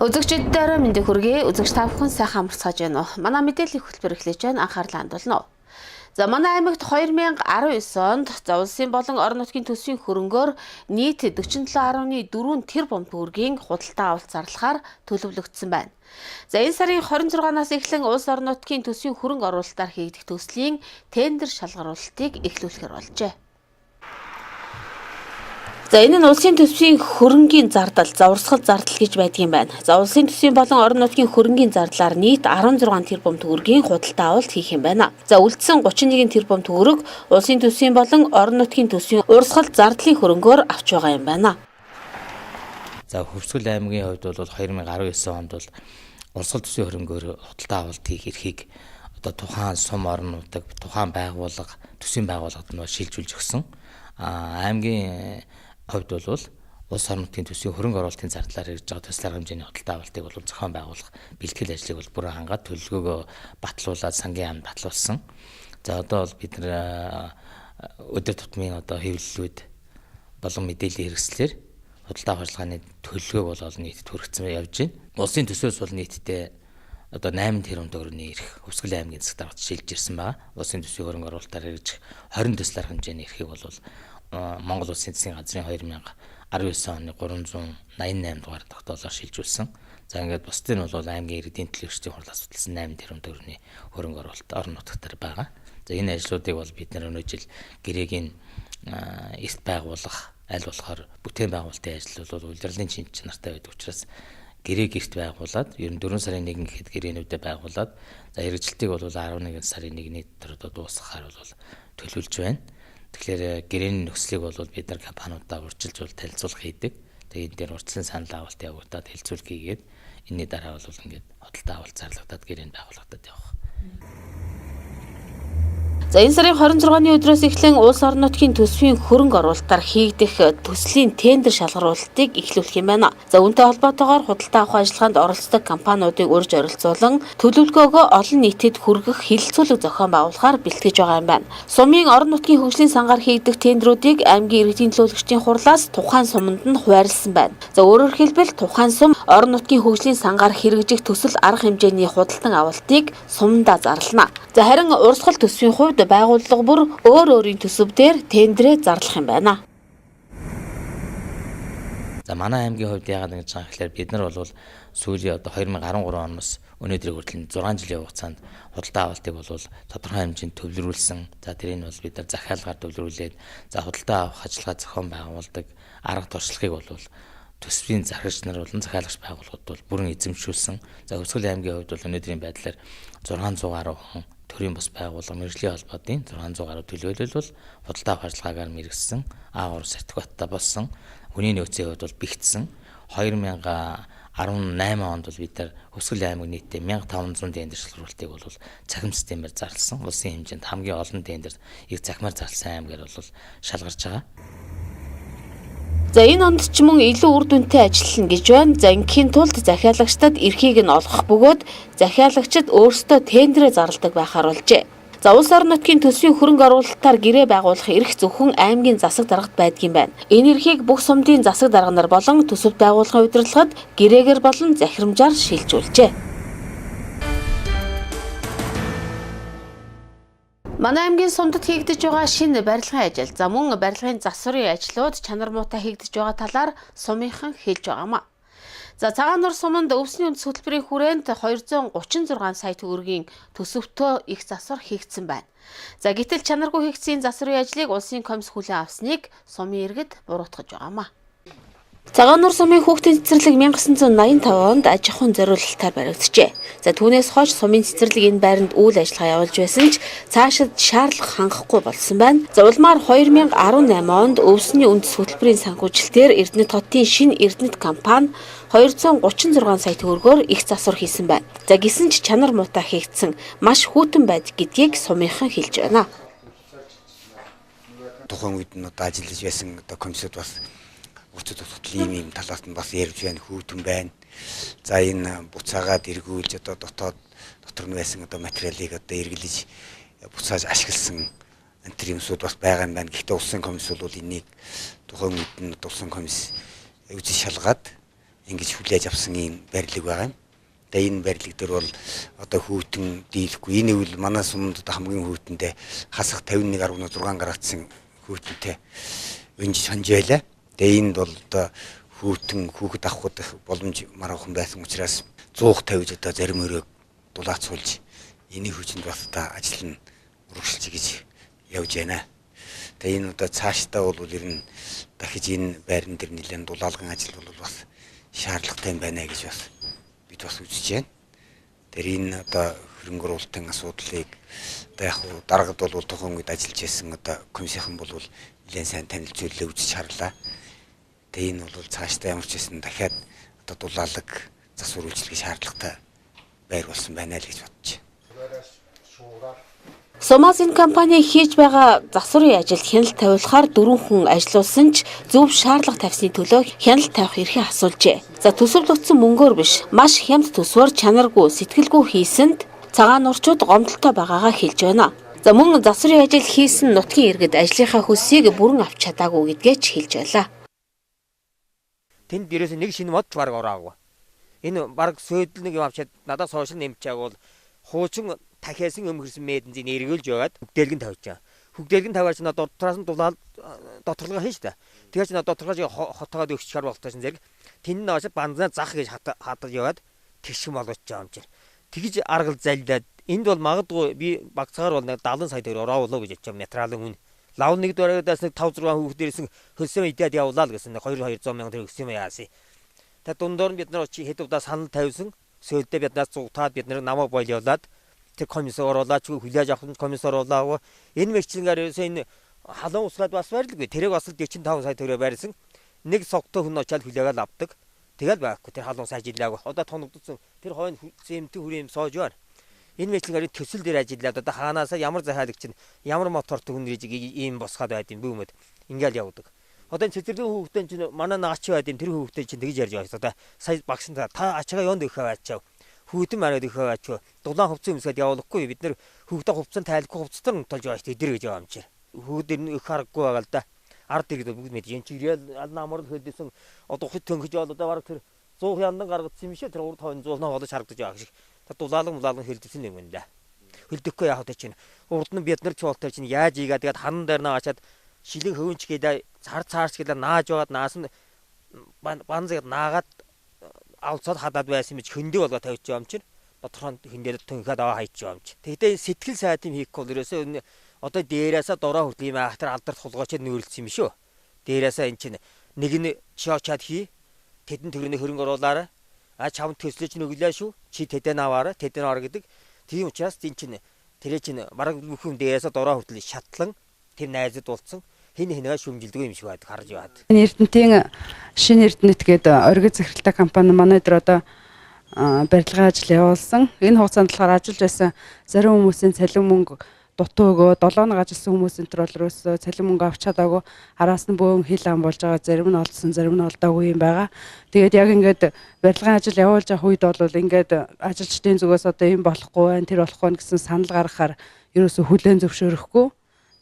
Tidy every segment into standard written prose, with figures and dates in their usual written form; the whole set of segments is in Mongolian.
Үзэгчдээр мэндийг хүргэе. Үзэгч та бүхэн сайхан амарцгааж байна уу? Манай мэдээллийн хөтөлбөр эхлэж байна. Анхаарлаа хандуулна уу? За манай аймагт 2019 онд улсын болон орон нутгийн төсвийн хөрөнгөөр нийт 47.4 тэрбум төгрөгийн худалдаа авалт зарлахаар төлөвлөгдсөн байна. За энэ сарын 26-наас эхлэн улс орон нутгийн төсвийн хөрөнгө оруулалтаар хийгдэх төслийн тендер шалгаруулалтыг эхлүүлэхээр болжээ. За энэ нь улсын төсвийн хөрөнгийн зардал, урсгал зардал гэж байдаг юм байна. За улсын төсвийн болон орон нутгийн хөрөнгийн зардлаар нийт 16 тэрбум төгрөгийн худалдаа авалт хийх юм байна. За үлдсэн 31 тэрбум төгрөг улсын төсвийн болон орон нутгийн төсвийн урсгал зардлын хөрөнгөөр авч байгаа юм байна. За Khuvsgul аймгийн хувьд бол 2019 онд бол урсгал төсвийн хөрөнгөөр худалдаа авалт хийх эрхийг тухайн сум орнуудад тухайн байгууллага, төсвийн байгууллагад нь шилжүүлж өгсөн. Аймгийн хувьд бол улс орон нутгийн төсвийн хөрөнгө оруулалтын зардлаар ирж байгаа төсөл арга хэмжээний худалдаа авалтыг бол зохион байгуулах бэлтгэл ажлыг бол бүрэн хангаад төлөвлөгөөгөө батлуулаад сангийн яамд батлуулсан. За одоо бол бид өдөр тутмын хэвлэлүүд болон мэдээллийн хэрэгслэр худалдаа авалгын төлөвлөгөөг бол олон нийтэд хүргэсэн явж байна. Улсын төсвөөс бол нийтдээ 8 тэрбум төгрөгийн эрх Khuvsgul аймгийн засагт авалт шилжиж ирсэн байгаа. Улсын төсвийн хөрөнгө оруулалтаар ирж 20 төсөл арга хэмжээний эрхийг бол Монгол Улсын засгийн газрын 2019 оны 388 дугаар тогтоолоор шилжүүлсэн. За ингээд бусдын бол аймгийн иргэдийн төлөв эрхтийн хурлаас судалсан 8 тэрбум төгрөгийн хөрөнгө оруулалт орон нутгаар байгаа. За энэ ажлуудыг бол бид өнөө жил гэрээгийн эрт байгуулах, аль болохоор бүтээн байгуулалтын ажил бол удирдлын шинж чанартай байдаг учраас гэрээг эрт байгуулад, ер нь 4 сарын 1 гэхэд гэрээнүүдэд байгуулад, за хэрэгжилтийг бол 11 сарын 1-ний дотор дуусгахаар бол төлөвлөж байна. Тэгэхээр гэрээний нөхцөлийг бол бид нар компаниудаа урьдчилж танилцуулах хийдэг. Тэгээд энэ дээр урьдчилан санал авалт явагдаад хэлцүүлэг хийгээд энэний дараа бол ингээд худалдаа авалт зарлагдаад гэрээнд байгуулагдаад явах. За энэ сарын 26-ны өдрөөс эхлэн улс орон нутгийн төсвийн хөрөнгө оруулалтаар хийгдэх төслийн тендер шалгаруулалтыг эхлүүлэх юм байна. За үүнтэй холбоотойгоор худалдаа авах ажиллагаанд оролцдог компаниудыг урьж оролцуулан төлөвлөгөөгөө олон нийтэд хүргэх хэлэлцүүлэг зохион байгуулахаар бэлтгэж байгаа юм байна. Сумын орон нутгийн хөгжлийн сангаар хийгдэх тендерүүдийг аймгийн иргэдийн төлөөлөгчдийн хурлаас тухайн суманд нь хуваарлсан байна. За өөрөөр хэлбэл тухайн сум орон нутгийн хөгжлийн сангаар хэрэгжих төсөл арга хэмжээний худалдан авалтыг сумдаа зарлана. За харин урсгал төсвийн хувьд байгууллага бүр өөрийн төсөвдөр тендерээ зарлах юм байна. За манай аймгийн хувьд яагаад ингэж байгаа гэхээр бид нар бол сүүлийн 2013 оноос өнөөдрийг хүртэл 6 жилийн хугацаанд худалдаа авалтыг бол тодорхой хэмжээнд төвлөрүүлсэн. За тэрийг бол бид нар захиалгаар төвлөрүүлээд за худалдаа авах ажиллагаа зохион байгуулдаг арга туршлагыг бол төсвийн захирагч нар болон захиалагч байгууллагууд бол бүрэн эзэмшүүлсэн. За Khuvsgul аймгийн хувьд бол өнөөдрийн байдлаар 600 гаруй хүн төрийн бас байгууллага мэргэжлийн холбоотын 600 гаруй төлөөлөл бол худалдаа авах ажиллагаагаар мэргэжсэн А3 сертификаттай болсон. Хүний нөөцийн хувьд бол бэгдсэн. 2018 онд бол бид нар Khuvsgul аймаг нийтдээ 1500 тендер шалгаруулалтыг бол цахим системээр зарласан. Улсын хэмжээнд хамгийн олон тендер их цахимаар зарласан аймгаар бол шалгарч байгаа. За энэ онд ч мөн илүү үр дүнтэй ажиллана гэж байна. За ингийн тулд захиалагчдад эрхийг нь олгох бөгөөд захиалагчид өөрсдөө тендерээ зарладаг байхаар болжээ. За улс орон нутгийн төсвийн хөрөнгө оруулалтаар гэрээ байгуулах эрх зөвхөн аймгийн засаг даргад байдгийн байна. Энэ эрхийг бүх сумдын засаг дарга нар болон төсөв байгууллагын удирдлагад гэрээгээр болон захирамжаар шилжүүлжээ. Манай аймгийн сумдад хийгдэж байгаа шинэ барилгын ажил, за мөн барилгын засварын ажлууд чанар муутай хийгдэж байгаа талаар сумынхан хэлж байгаамаа. За Цагааннуур суманд өвсний үндэс хөтөлбөрийн хүрээнд 236 сая төгрөгийн төсөвтөө их засвар хийгдсэн байна. За гэтэл чанаргүй хийгдсэн засварын ажлыг улсын комисс хүлээн авсныг сумын иргэд буруутгаж байгаамаа. Цагааннуур сумын хүүхдийн цэцэрлэг 1985 онд аж ахуйн зориулалтаар баригджээ. За түүнээс хойш сумын цэцэрлэг энэ байранд үйл ажиллагаа явуулж байсан ч цаашид шаардлага хангахгүй болсон байна. За улмаар 2018 онд өвсний үндэс хөтөлбөрийн санхүүжилтээр Эрдэнэт хотын шинэ Эрдэнэт компани 236 сая төгрөгөөр их засвар хийсэн байна. За гисэн ч чанар муутай хийгдсэн маш хүйтэн байдаг гэдгийг сумынхан хэлж байна. Тухайн үед нь ажиллаж байсан комиссод бас Буцаад хөтлийн юм талаас нь бас ярьж байна, хүүтэн байна. За энэ буцаагаад эргүүлж дотор нь байсан материалыг эргэлж буцааж ашигласан энэ юмсууд бас байгаа юм байна. Гэхдээ улсын комисс бол энийг тухайн үед нь улсын комисс үзэж шалгаад ингэж хүлээж авсан ийм барилга байгаа юм. Тэгээ энэ барилга дээр бол одоо хүйтэн дийлэхгүй. Энэ үйл манай сумд одоо хамгийн хүйтэндээ хасах 51.6 градусын хүйтэнтэй өнж санж байлаа. Тэгээ энд бол одоо хүйтэн хүүхэд авахд боломж маргахан байсан учраас 150 одоо зарим өрөө дулаацуулж энийг хүчинд бас та ажил нь урагшилж гэж явж байна. Тэгээ энэ одоо цаашдаа бол ер нь дахиж энэ байран дээр нэлээд дулаалган ажил бол бас шаардлагатай байна гэж бас бид бас үзэж байна. Тэр энэ одоо хөрөнгө оруулалтын асуудлыг одоо яг дараагад бол тухайн үед ажиллаж байсан одоо комиссийн бол нэлээд сайн танилцууллаа үзэж харлаа. Тэгээ энэ бол цаашдаа ямар ч байсан дахиад одоо дулаалаг засвар үйлчлэгээ шаардлагатай байр болсон байна л гэж бодож байна. Сумасын компани хийж байгаа засварын ажилд хяналт тавиулахаар 4 хүн ажилуулсан ч зөв шаардлага тавьсны төлөө хяналт тавих эрхээ асуулжээ. За төсөвлөгдсөн мөнгөөр биш, маш хямд төсвөр чанаргүй, сэтгэлгүй хийсэнд цагаан нурчууд гомдолтой байгаагаа хэлж байна. За мөн засварын ажил хийсэн нутгийн иргэд ажлынхаа хөлсийг бүрэн авч чадаагүй гэдгээ ч хэлж байлаа. Тэнд дээрээс нэг шинэ мод баг ороогүй. Энэ баг сөөдөл нэг юм авчаад надад сошиал нэмчээг бол хуучин дахиасан өмгөрсөн медензийг эргүүлж яваад хүгдээлгэн тавьж байгаа. Хүгдээлгэн тавиач надад дотроос нь дулаал доторлого хийн штэ. Тэгээд надад доторгож хотоогоод өгч чар болтойсон зэрэг тэнд нь очиж банзаа зах гэж хатаж яваад тэгшин болгож байгаа юм чинь. Тэгж аргал залдаад энд бол магадгүй би багцаагаар бол 70 сая төгрөг ороолоо гэж бодчих материалын үн. Лав нэг дөрөвдөөс 5-6 хүүхдэрсэн хөлсөө идээд явуулаа л гэсэн 200 мянган төгрөг өгсөн юм яаси. Тэгээд дундор нь бид нар очи хэд удаа санал тавьсан. Сөөлдөө биднээс зугатаад бид нар намаа бойлуулаад тэр комиссар оруулаач хүлээж авах комиссар оруулаагүй. Энэ мэрчингээр энэ халуун усгаад бас байрлалгүй. Тэрийг бас 45 сая төгрөг байрсан. Нэг согтой хүн очиад хүлээгээл авдаг. Тэгэл байхгүй тэр халуун ажиллаагүй. Одоо тоногдсон тэр хойно зэмтэн хүрээм соож байна. Энэ мэрчингээр төсөл дээр ажиллаад одоо хаанаасаа ямар захиалагч чинь ямар мотортой хүн нэрийг ийм босгаад байд юм бүүмэд ингээл явдаг. Одоо цэцэрлэгийн хүүхдэн чинь манай наач байд юм тэр хүүхдэн чинь тэгж ярьж байгаа. Одоо сая багш та ачаага юунд өгөхөө ачаа. Хүүтэн мараад өгөхөө ачаа. Дулаан хувцас юмсгаад явуулахгүй бид нар хүүхдээ хувцсан тайлахгүй хувцастар нь толж байгаа шүү дээ гэж байгаа юм чи. Хүүхдэр нь өх харахгүй байгаа л да. Ард иргэд бүгд мэд янч ирээл намар хөдөлсөн одоо хит төнгөж бол одоо бараг тэр 100 яндан гаргацсан юм шиг тэр урд хойно 100-ноо холож харагдаж байгаа шиг. Тэр дулаалан хөлдсөн юм байна да. Хөлдөхгүй яах вэ чинь. Урд нь бид нар чуултаа чинь яаж ийгээд тэгээд ханан дээр наачаад шилэн хөвөнч гээд цаарч гээд нааж байгаад наас нь банзыг наагаад авцаад хадаад байсан юм чи хөндөө болгоо тавьж байгаа юм чинь доторхонд хөндөөд төнхөд аваа хайж байгаа юм чи. Тэгтээ сэтгэл сайд юм хийхгүй бол ерөөсөө одоо дээрээсээ дороо хүртэл юм ахтар алдарт хулгайчаад нөөрлсөн юм шүү. Дээрээсээ эн чинь нэг нь чаачаад хий тэдэн төрөний хөрөнгө оруулаарай. Чамд төслөж нүглээ шүү. Чи тэдэн аваарай. Тэдэн ор гэдэг. Тийм учраас эн чинь тэрэ чинь бараг бүхэн дээрээсээ дороо хүртэл шатлан тэр найзад уулцсан. Хин хинээ шүмжилдэг юм шиг байдаг харж яваад. Эрдэнэтийн шинэ эрдэнэт гэдэг оргил захиралтай компани манай дээр одоо барилгын ажил явуулсан. Энэ хугацаанд болохоор ажиллаж байсан зарим хүмүүсийн цалин мөнгө дутуу өгөө 7 хоног ажилласан хүмүүсийн төр бол ерөөсөө цалин мөнгө авч чадаагүй араас нь бөөн хил ам болж байгаа. Зарим нь олдсон, зарим нь олдоогүй юм байгаа. Тэгээд яг ингээд барилгын ажил явуулж явах үед бол ингээд ажилчдын зүгээс одоо юм болохгүй байх, тэр болохгүй гэсэн санал гаргахаар ерөөсөө хүлээн зөвшөөрөхгүй.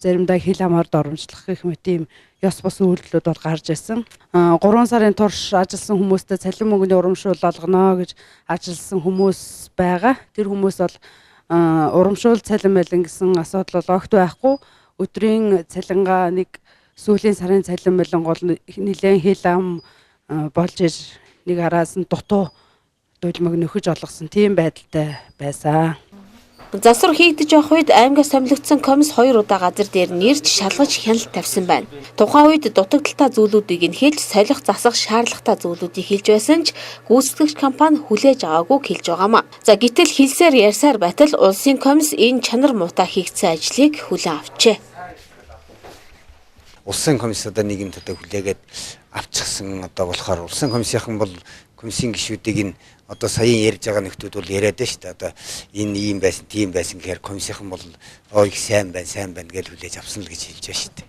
Заримдаа хил амаар доромжлох гэх мэт ийм ёс бус үйлдэлүүд бол гарч ирсэн. 3 сарын турш ажилласан хүмүүстээ цалин мөнгөний урамшуул олгоно гэж ажилласан хүмүүс байгаа. Тэр хүмүүс бол урамшуул цалин байлан гэсэн асуудал бол огт байхгүй. Өдрийн цалингаа нэг сүүлийн сарын цалин байлан гол нэлээд хил ам болж иж нэг араас нь дутуу дулмаг нөхөж олгосон тийм байдалтай байсан. Засвар хийгдэж явах үед аймгаас томилогдсон комисс 2 удаа газар дээр нэрж шалгаж хяналт тавьсан байна. Тухайн үед дутагдaltaй зүйлүүдийг нь хэлж солих засах шаардлагатай зүйлүүдийг хэлж байсан ч гүйцэтгэгч компани хүлээж аваагүй хэлж байгаамаа. За гэтэл хэлсээр ярьсаар байтал улсын комисс энэ чанар муутай хийгдсэн ажлыг хүлээн авчээ. Улсын комисс одоо нийгэмд одоо хүлээгээд авчихсан одоо болохоор улсын комиссийнхан бол комиссийн гишүүдийг нь одоо саяын ярьж байгаа нөхдүүд бол яриад байна шүү дээ. Одоо энэ ийм байсан, тийм байсан гэхээр комиссийнхан бол их сайн байна гэж хүлээж авсан л гэж хэлж байна шүү дээ.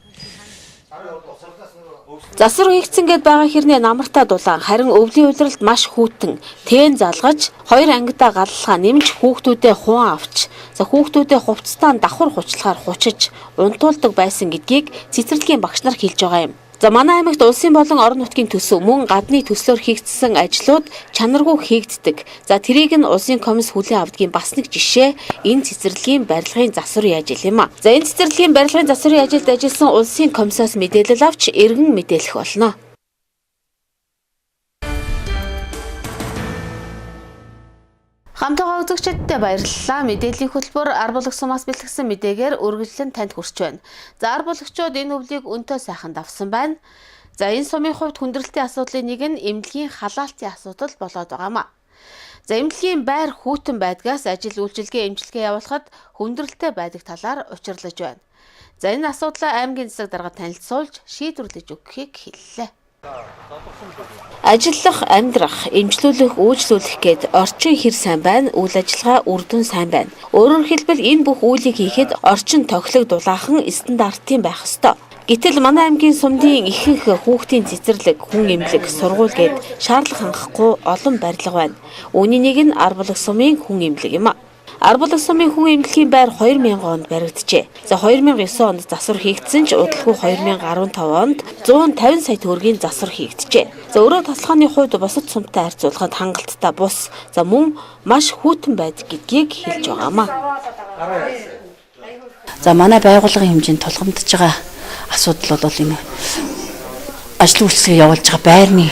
Засвар хийгдсэн гэд байгаа хэрнээ намартаа дулаан харин өвлийн удиралд маш хүйтэн тэн залгаж 2 ангидаа галлахаа нэмж хүүхдүүдэд хуан авч хүүхдүүдэд хувцастаа давхар хучлахаар хучиж унтуулдаг байсан гэдгийг цэцэрлэгийн багш нар хэлж байгаа юм. За манай аймагт улсын болон орон нутгийн төсөв мөн гадны төслөөр хийгдсэн ажлууд чанаргүй хийгддэг. За тэрийг нь улсын комисс хүлээн авдгийн бас нэг жишээ энэ цэцэрлэгийн барилгын засварын ажил юм а. За энэ цэцэрлэгийн барилгын засварын ажилд ажилласан улсын комиссоос мэдээлэл авч эргэн мэдээлэх болно. Хамтдаа үзэгчдэд баярлалаа. Мэдээллийн хөтөлбөр ар булаг сумаас бэлтгэсэн мэдээгээр үргэлжлэн танд хүрч байна. За ар булагчид энэ өвлийг өнтөө сайхан давсан байна. За энэ сумын хувьд хүндрэлтийн асуудлын нэг нь эмнэлгийн халаалтын асуудал болоод байгаамаа. За эмнэлгийн байр хүйтэн байдгаас ажил үйлчилгээ эмчилгээ явуулахад хүндрэлтэй байдаг талаар учирлаж байна. За энэ асуудлаа аймгийн засаг дарга танилцуулж шийдвэрлэж өгөхийг хэллээ. Ажиллах, амьдрах, эмчлүүлэх, үйлчлүүлэх гээд орчин хэр сайн байна, үйл ажиллагаа үр дүн сайн байна. Өөрөөр хэлбэл энэ бүх үйлийг хийхэд орчин тоглог дулаахан стандартын байх ёстой. Гэтэл манай аймгийн сумдын ихэнх хүүхдийн цэцэрлэг, хүн эмнэлэг, сургууль гээд шаардлага хангахгүй олон барилга байна. Үүний нэг нь ар булаг сумын хүн эмнэлэг юм а. Ар булаг сумын хүн эмнэлгийн байр 2000 онд баригджээ. За 2009 онд засвар хийгдсэн ч удалгүй 2015 онд 150 сая төгрөгийн засвар хийгджээ. За өөрөө тасалгааны хувьд бусад сумтай харьцуулахад хангалттай бус. За мөн маш хүйтэн байдаг гэдгийг хэлж байгаамаа. За манай байгууллагын хэмжээнд тулгамдж байгаа асуудал бол энэ ажил үйлчлэгээ явуулж байгаа байрны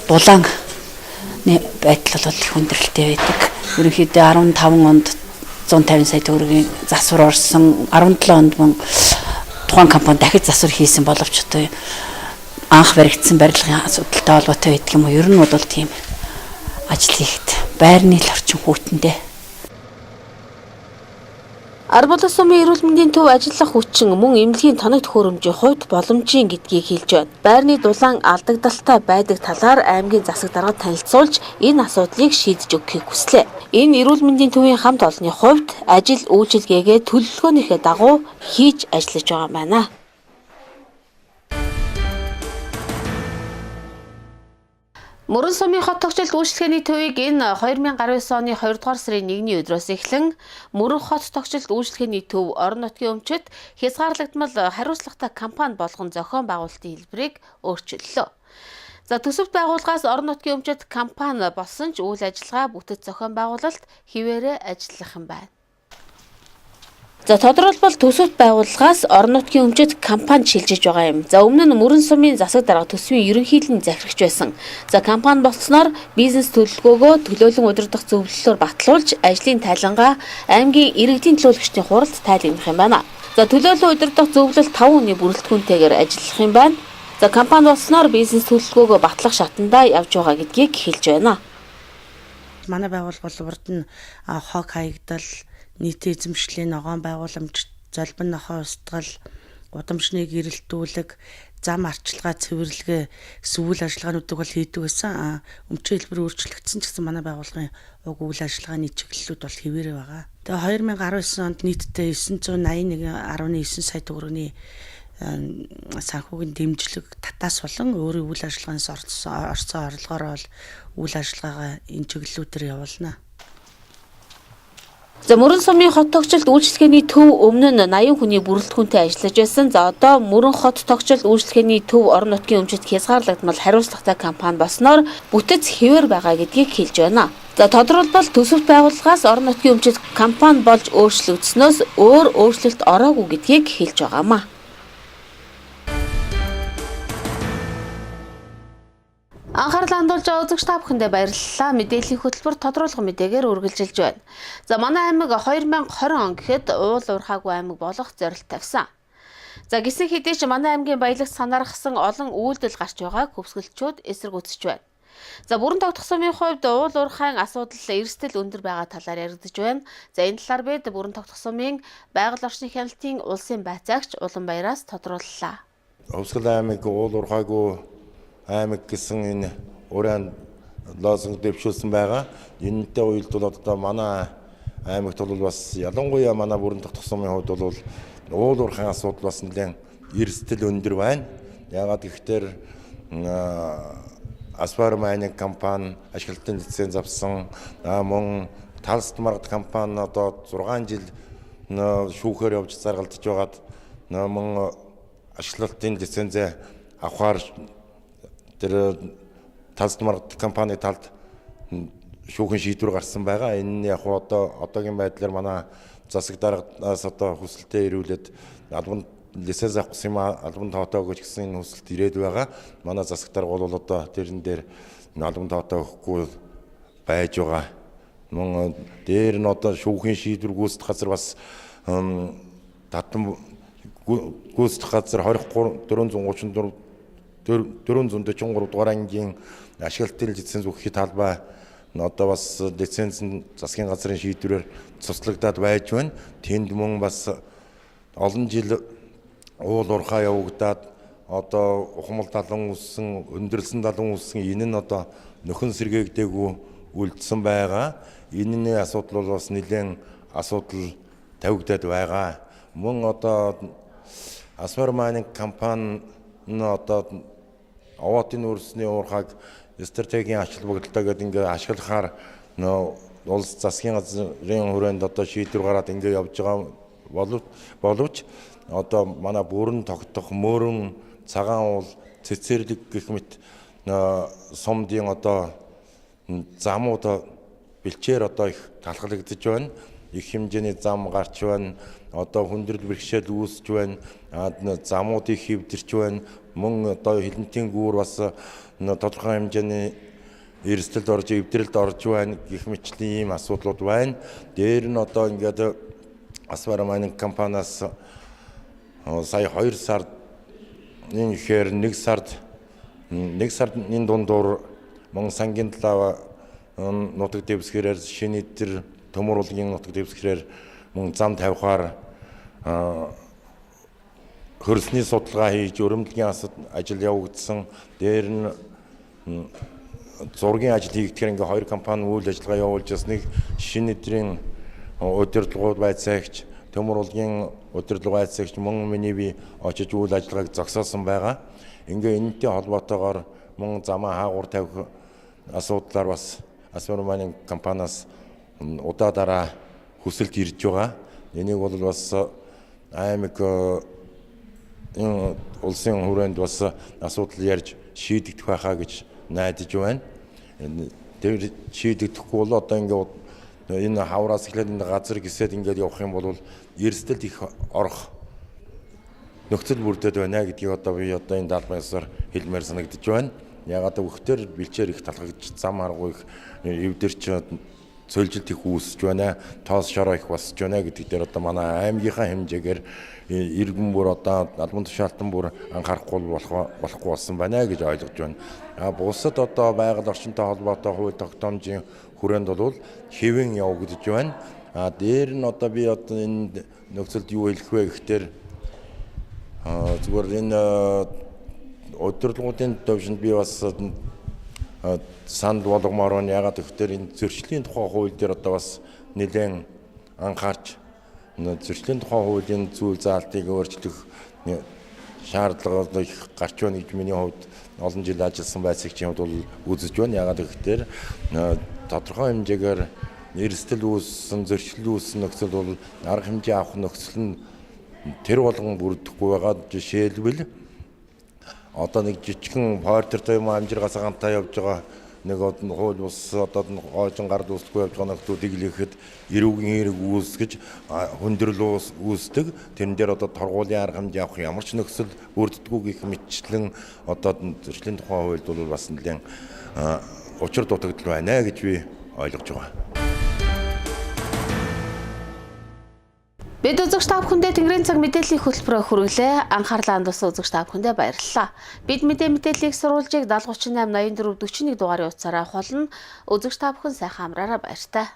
дулаан байдал бол их хүндрэлтэй байдаг. Ерөнхийдөө 15 онд 150 сая төгрөгийн засвар орсон, 17 онд мөн тухайн компани дахид засвар хийсэн боловч одоо анх баригдсан барилгын асуудалтай холбоотой байдаг юм уу? Ер нь бол тийм ажил хийхэд байрны л орчин хүйтэндээ. Ар булаг сумын эрүүл мэндийн төв ажиллах хүчин мөн эмнэлгийн тоног төхөөрөмжийн хувьд боломжийн гэдгийг хэлж байна. Байрны дулаан алдагдaltaй байдаг талаар аймгийн засаг даргад танилцуулж энэ асуудлыг шийдэж өгөхийг хүслээ. Энэ эрүүл мэндийн төвийн хамт олонны хувьд ажил үйлчилгээгээ төлөвлөгөөнийхөө дагуу хийж ажиллаж байгаа юм байна. Мөрөн сумын хот тогтчлт үйлчлэгээний төвийг энэ 2019 оны 2 дугаар сарын 1-ний өдрөөс эхлэн Мөрөн хот тогтчлт үйлчлэгээний төв орон нутгийн өмчөд хязгаарлагдмал хариуцлагатай компани болгон зохион байгуулалтын хэлбэрийг өөрчиллөө. За төсөвт байгууллагаас орон нутгийн өмчөд компани болсон ч үйл ажиллагаа бүтэц зохион байгуулалт хിവэрэ ажиллах юм байна. За тодорхойлбол төсөвт байгууллагаас орон нутгийн өмчөд компани шилжиж байгаа юм. За өмнө нь Мөрөн сумын засаг дарга төсвийн ерөнхийллийн захирагч байсан. За компани болсноор бизнес төлөвлөгөөгөө төлөөлөн удирдах зөвлөлөөр батлуулж ажлын тайлангаа аймгийн иргэдийн төлөөлөгчдийн хуралд тайлгнах юм байна. За төлөөлөн удирдах зөвлөл 5 хүний бүрэлдэхүүнтэйгээр ажиллах юм байна. За компани болсноор бизнес төлөвлөгөөгөө батлах шатандаа явж байгаа гэдгийг хэлж байна. Манай байгууллага урд нь хог хаягдал нийтийн эзэмшлийн ногоон байгууламж, золбин нохой устгал, удамшны гэрэлтүүлэг, зам арчилгаа, цэвэрлэгээ, үйл ажиллагаануудыг бол хийдэг байсан. Өмчийн хэлбэр өөрчлөгдсөн ч гэсэн манай байгууллагын уг үйл ажиллагааны чиглэлүүд бол хэвээрээ байгаа. Тэгээ 2019 онд нийтдээ 981.9 сая төгрөгийн санхүүгийн дэмжлэг татаас болон өөрийн үйл ажиллагаанаас орсон орлогоор бол үйл ажиллагаагаа энэ чиглэлүүдээр явуулна. За Мөрөн сумын хот тогтчлт үйлчлэгээний төв өмнө нь 80 хүний бүрэлдэхүүнтэй ажиллаж байсан. За одоо Мөрөн хот тогтчлт үйлчлэгээний төв орон нутгийн өмчөд хязгаарлагдмал хариуцлагатай компани болсноор бүтэц хэвээр байгаа гэдгийг хэлж байна. За тодорхойлбол төсөвт байгууллагаас орон нутгийн өмчөд компани болж өөрчлөгдснөөс өөр өөрчлөлт ороогүй гэдгийг хэлж байгаамаа. Анхаарал хандуулж байгаа үзэгч та бүхэндээ баярлалаа. Мэдээллийн хөтөлбөр тодруулах мэдээгээр үргэлжилж байна. За манай аймаг 2020 он гэхэд уул уурхаагүй аймаг болох зорилт тавьсан. За гисэн хэдий ч манай аймгийн баялагт санаархсан олон үйлдэл гарч байгааг хөвсгөлчүүд эсэргүүцэж байна. За бүрэн тогтох сумын хувьд уул уурхайн асуудал эрсдэл өндөр байгаа талаар яригдж байна. За энэ талаар бид бүрэн тогтох сумын байгаль орчны хяналтын улсын байцаагч Уланбаяраас тодрууллаа. Khuvsgul аймаг уул уурхаагүй аймаг гэсэн энэ уран лозунг дэвшүүлсэн байгаа. Энэтэй уялдвал одоо манай аймагт бол бас ялангуяа манай бүрэн тогтох сумын хувьд бол уул уурхайн асуудал бас нэлээд эрсдэл өндөр байна. Яагаад гэвэл Асвармайны компани ашиглалтын лиценз авсан, мөн Талст маргад компани одоо 6 жил шүүхээр явж заргалдаж байгаад мөн ашиглалтын лицензээ авахар тэр талдмар компани талд шүүхэн шийдвэр гарсан байгаа. Энэ яг одоогийн байдлаар манай засаг дараагаас хүсэлтэд ирүүлээд албан лиценз авах юм албан тоотоо гэж гисэн энэ хүсэлт ирээд байгаа. Манай засаг дарга бол тэрэн дээр албан тоотоо өгөхгүй байж байгаа. Мөн дээр нь шүүхийн шийдвэр гүйцэтгэх газар бас татан гүйцэтгэх газар 434 дугаар ангийн ашиглалтын лиценз өгөхийн талбай бас лиценз нь засгийн газрын шийдвэрээр цуслагдаад байж байна. Тэнд мөн бас олон жил уул уурхай явагдаад ухамл талан үссэн, өндөрлсөн талан үссэн энэ нь нөхөн сэргээгдээгүй үлдсэн байгаа. Энэний асуудал бол бас нэлээд асуудал тавигдаад байгаа. Мөн Асмар майнинг компани овоотын өрсний уурхайг стратегийн ачлал бүгдэлтэй гэдэг ингээ ашиглахаар улс засгийн газрын хүрээнд шийдвэр гараад ингээ явж байгаа боловч манай бүрэн тогтох мөрөн цагаан уул цэцэрлэг гэх мэт сумдын замууд бэлчээр их талхлагдж байна. Их хэмжээний зам гарч байна. Хүндрэл бэрхшээл үүсэж байна. Замууд их хэвдэрч байна. Мөн хилэнтийн гүүр бас тодорхой хэмжээний эрсдэлд орж эвдрэлд орж байна гэх мэтлийн ийм асуудлууд байна. Дээр нь ингээд Асмар майнинг компаниас сая 2 сард нэгээр 1 сардны дундуур мөн сангийн талаа нутаг дэвсгэрээр шинэ тэр төмөр улгийн нутаг дэвсгэрээр мөн зам тавихаар хөрсний судалгаа хийж өрөмдлөгийн ажил явагдсан. Дээр нь зургийн ажил хийгдэхээр ингээ 2 компани үйл ажиллагаа явуулж бас нэг шинэ өдрийн удирдлагууд байцаагч төмөр улгийн удирдлага байцаагч мөн миний би очиж үйл ажиллагааг зогсоосон байгаа. Ингээ энэтэй холбоотойгоор мөн замаа хаагур тавих асуудлаар бас Асмар майнинг компаниас удаа дараа хүсэлт ирж байгаа. Энийг бол бас аймаг улсын хүрээнд бас асуудал ярьж шийдэгдэх байхаа гэж найдаж байна. Тэр шийдэгдэхгүй бол ингээд энэ хавраас эхлээд энэ газар гисэд ингээд явах юм бол эрсдэлд их орох нөхцөл бүрдээд байна гэдгийг би энэ даалгавраар хэлмээр санагдаж байна. Ягаад өгөхтөр бэлчээр их талхагдж зам аргуу их эвдэрч цөлжилт их үүсэж байна. Тоос шороо их басж байна гэдэг дээр манай аймгийнхаа хэмжээгээр иргэн бүр албан тушаалтан бүр анхаарахгүй болохгүй болсон байна гэж ойлгож байна. Бусад байгаль орчинтой холбоотой хууль тогтоомжийн хүрээнд бол хэвэн явагдаж байна. Дээр нь би энэ нөхцөлд юу хэлэх вэ гэхээр зүгээр энэ удирдлагуудын төвшөнд би бас санд болгомоор байна. Ягаад гэвэл энэ зөрчлийн тухай хууль дээр бас нэлээд анхаарч зөрчлийн тухай хуулийн зүйл заалтыг өөрчлөх шаардлага их гарч байна гэж миний хувьд олон жил ажилласан байцаагчийн хувьд бол үзэж байна. Ягаад гэвэл тодорхой хэмжээгээр эрсдэл үүссэн, зөрчил үүссэн нөхцөл бол арга хэмжээ авах нөхцөл нь тэр болгон бүрдэхгүй байгаа. Жишээлбэл нэг жижигхэн портер юм амжиргаас гантаа явж байгаа нэг хууль ус гоожин гард үүсэхгүй явж байгаа нөхдүүдийг лэхэд эрүүгийн хэрэг үүсгэж хүндрэл үүсдэг. Тэрэн дээр торгуулийн арга хэмжээ авах ямар ч нөхцөл бүрддэггүй гэх мэтчлэн зөрчлийн тухай хуульд бол бас нэлээд учир дутагдал байна гэж би ойлгож байгаа. Бид үзэгч та бүхэндээ Тэнгэрийн цаг мэдээллийн хөтөлбөрөөр хүргэлээ. Анхаарлаа хандуулсан үзэгч та бүхэндээ баярлалаа. Бид мэдээллийг сурвалжийг 7038 84 41 дугаарын утсаараа холно. Үзэгч та бүхэн сайхан амраараа баяртай.